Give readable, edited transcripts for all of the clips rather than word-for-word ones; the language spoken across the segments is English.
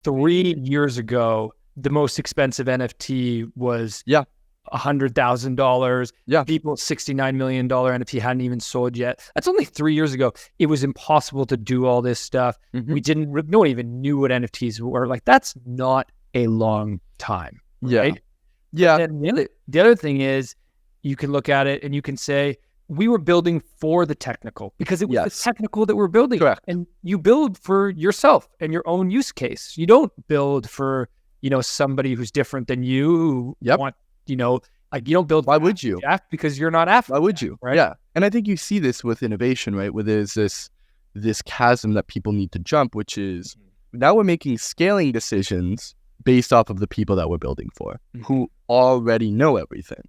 3 years ago, the most expensive NFT was $100,000. Yeah. People, $69 million NFT hadn't even sold yet. That's only 3 years ago. It was impossible to do all this stuff. Mhm. No one even knew what NFTs were. Like, that's not a long time. Right? Yeah. And the other thing is, you can look at it and you can say, we were building for the technical because it was the technical that we're building. Correct. And you build for yourself and your own use case. You don't build for, somebody who's different than you. Want, like, you don't build. Why would you? Because you're not African. Why would you? Right? Yeah. And I think you see this with innovation, right? Where there's this chasm that people need to jump, which is now we're making scaling decisions based off of the people that we're building for, who already know everything.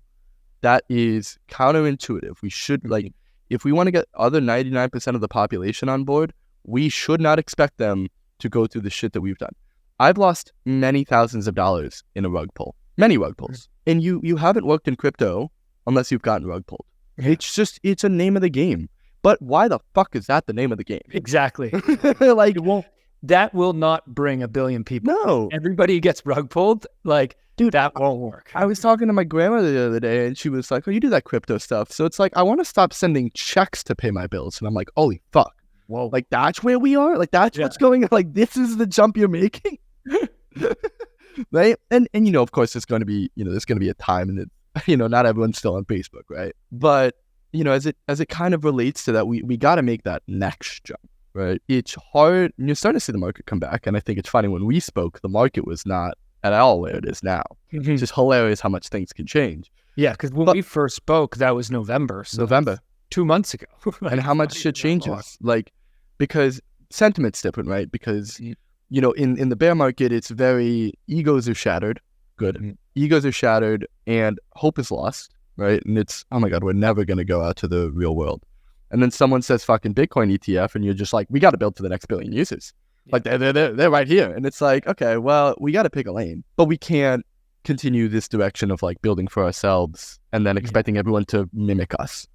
That is counterintuitive. We should, like, if we want to get other 99% of the population on board, we should not expect them to go through the shit that we've done. I've lost many thousands of dollars in a rug pull, many rug pulls. And you haven't worked in crypto unless you've gotten rug pulled. It's a name of the game. But why the fuck is that the name of the game? Exactly. Like, that will not bring 1 billion people. No. Everybody gets rug pulled. Like, dude, that won't work. I was talking to my grandmother the other day, and she was like, oh, you do that crypto stuff. So it's like, I want to stop sending checks to pay my bills. And I'm like, holy fuck. Whoa. Like, that's where we are? Like, that's what's going on? Like, this is the jump you're making? Right? And of course, there's going to be a time, and not everyone's still on Facebook, right? But, as it kind of relates to that, we got to make that next jump. Right. It's hard. And you're starting to see the market come back. And I think it's funny, when we spoke, the market was not at all where it is now. It's just hilarious how much things can change. Yeah. Because when we first spoke, that was November. So November. 2 months ago. And how much shit changes. Like, because sentiment's different, right? Because, in the bear market, it's very, egos are shattered. Good. Egos are shattered and hope is lost. Right. And it's, oh my God, we're never going to go out to the real world. And then someone says fucking Bitcoin ETF, and you're just like, we got to build for the next billion users. Like, they're right here. And it's like, okay, well, we got to pick a lane, but we can't continue this direction of like building for ourselves and then expecting everyone to mimic us.